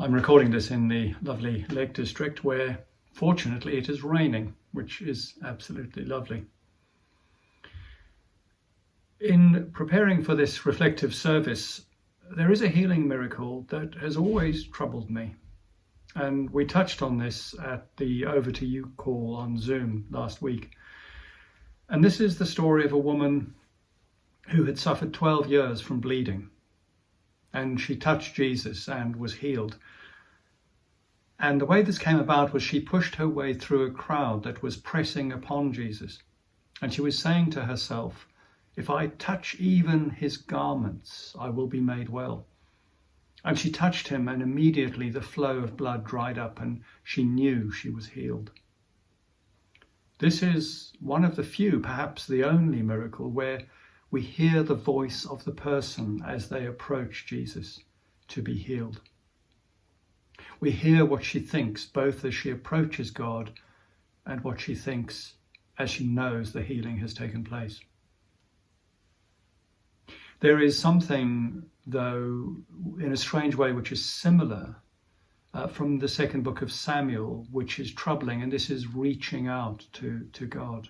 I'm recording this in the lovely Lake District where fortunately it is raining, which is absolutely lovely. In preparing for this reflective service, there is a healing miracle that has always troubled me. And we touched on this at the Over to You call on Zoom last week. And this is the story of a woman who had suffered 12 years from bleeding. And she touched Jesus and was healed. And the way this came about was she pushed her way through a crowd that was pressing upon Jesus. And she was saying to herself, if I touch even his garments, I will be made well. And she touched him, and immediately the flow of blood dried up, and she knew she was healed. This is one of the few, perhaps the only miracle where we hear the voice of the person as they approach Jesus to be healed. We hear what she thinks, both as she approaches God and what she thinks as she knows the healing has taken place. There is something, though, in a strange way, which is similar from the second book of Samuel, which is troubling, and this is reaching out to God.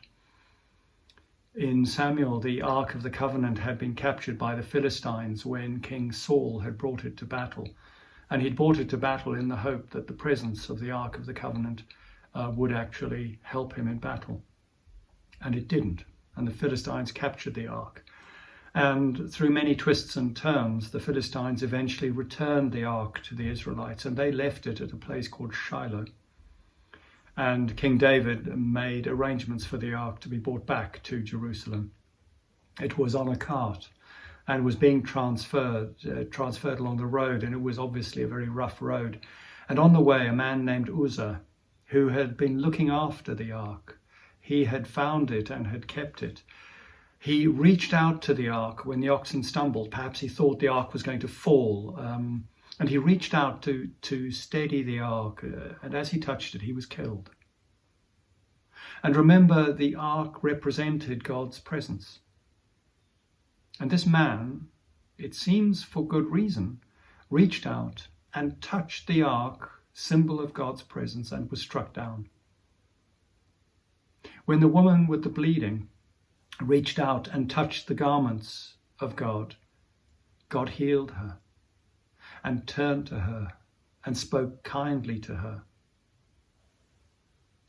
In Samuel, the Ark of the Covenant had been captured by the Philistines when King Saul had brought it to battle. And he'd brought it to battle in the hope that the presence of the Ark of the Covenant would actually help him in battle. And it didn't. And the Philistines captured the Ark. And through many twists and turns, the Philistines eventually returned the Ark to the Israelites, and they left it at a place called Shiloh. And King David made arrangements for the Ark to be brought back to Jerusalem. It was on a cart and was being transferred along the road, and it was obviously a very rough road. And on the way, a man named Uzzah, who had been looking after the Ark, he had found it and had kept it. He reached out to the Ark when the oxen stumbled. Perhaps he thought the Ark was going to fall. And he reached out to steady the Ark, and as he touched it, he was killed. And remember, the Ark represented God's presence. And this man, it seems for good reason, reached out and touched the Ark, symbol of God's presence, and was struck down. When the woman with the bleeding reached out and touched the garments of God, God healed her and turned to her and spoke kindly to her.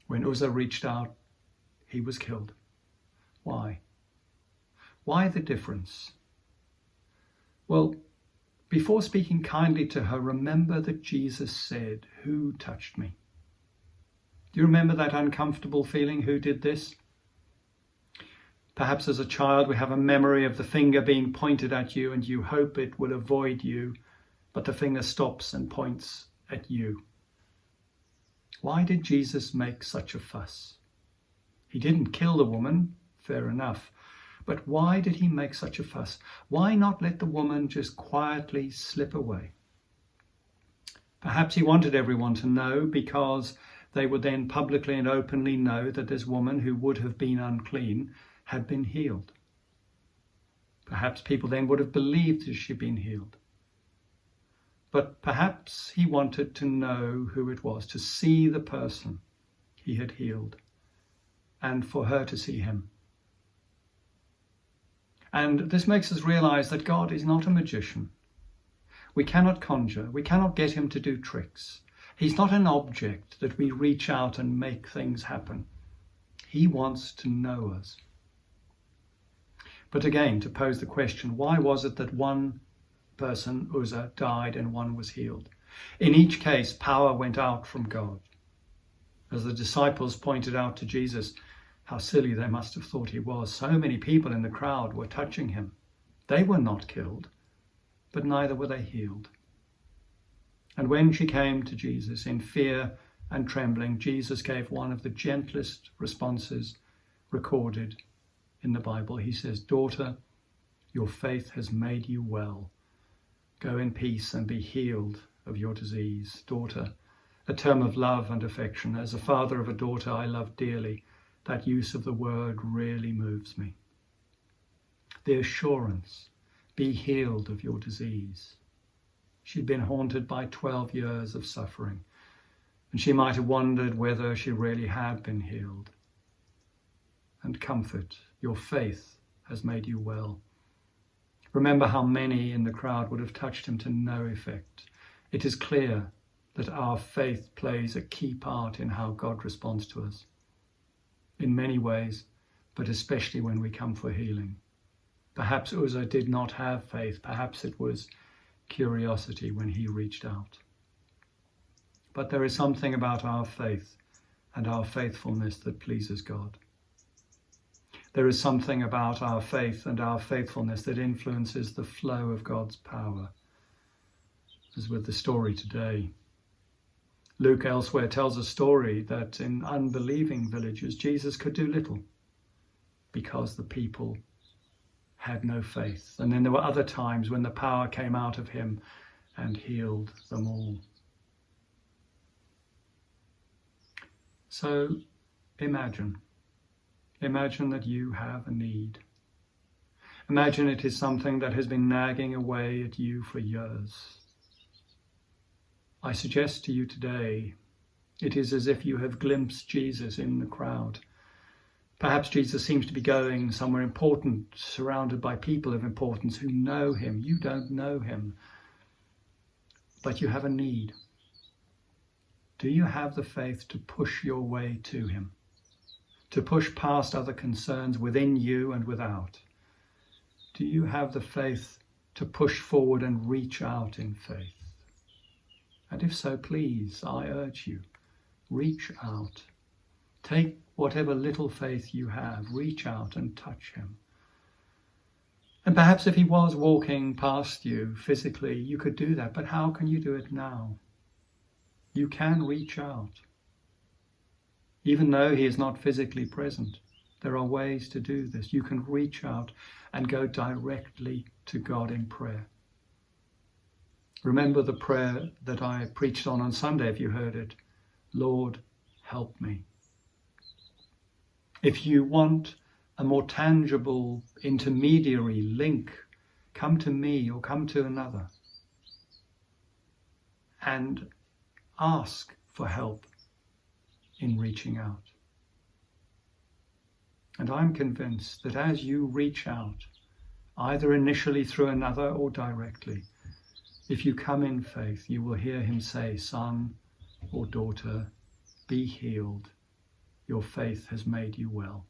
When Uzzah reached out, he was killed. Why? Why the difference? Well, before speaking kindly to her, remember that Jesus said, "Who touched me?" Do you remember that uncomfortable feeling? Who did this? Perhaps as a child we have a memory of the finger being pointed at you and you hope it will avoid you, but the finger stops and points at you. Why did Jesus make such a fuss? He didn't kill the woman, fair enough, but why did he make such a fuss? Why not let the woman just quietly slip away? Perhaps he wanted everyone to know, because they would then publicly and openly know that this woman who would have been unclean had been healed. Perhaps people then would have believed that she'd been healed. But perhaps he wanted to know who it was, to see the person he had healed, and for her to see him. And this makes us realize that God is not a magician. We cannot conjure, we cannot get him to do tricks. He's not an object that we reach out and make things happen. He wants to know us. But again, to pose the question, why was it that one person, Uzzah, died and one was healed? In each case, power went out from God. As the disciples pointed out to Jesus, how silly they must have thought he was. So many people in the crowd were touching him. They were not killed, but neither were they healed. And when she came to Jesus in fear and trembling, Jesus gave one of the gentlest responses recorded in the Bible. He says, "Daughter, your faith has made you well. Go in peace and be healed of your disease." Daughter, a term of love and affection. As a father of a daughter I love dearly, that use of the word really moves me. The assurance, be healed of your disease. She'd been haunted by 12 years of suffering, and she might have wondered whether she really had been healed. And comfort, your faith has made you well. Remember how many in the crowd would have touched him to no effect. It is clear that our faith plays a key part in how God responds to us. In many ways, but especially when we come for healing. Perhaps Uzzah did not have faith. Perhaps it was curiosity when he reached out. But there is something about our faith and our faithfulness that pleases God. There is something about our faith and our faithfulness that influences the flow of God's power, as with the story today. Luke elsewhere tells a story that in unbelieving villages, Jesus could do little because the people had no faith. And then there were other times when the power came out of him and healed them all. So imagine that you have a need. Imagine it is something that has been nagging away at you for years. I suggest to you today, it is as if you have glimpsed Jesus in the crowd. Perhaps Jesus seems to be going somewhere important, surrounded by people of importance who know him. You don't know him, but you have a need. Do you have the faith to push your way to him? To push past other concerns within you and without? Do you have the faith to push forward and reach out in faith? And if so, please, I urge you, reach out. Take whatever little faith you have, reach out and touch him. And perhaps if he was walking past you physically, you could do that. But how can you do it now? You can reach out. Even though he is not physically present, there are ways to do this. You can reach out and go directly to God in prayer. Remember the prayer that I preached on Sunday, if you heard it. Lord, help me. If you want a more tangible intermediary link, come to me or come to another and ask for help in reaching out. And I'm convinced that as you reach out, either initially through another or directly, if you come in faith, you will hear him say, son or daughter, be healed. Your faith has made you well.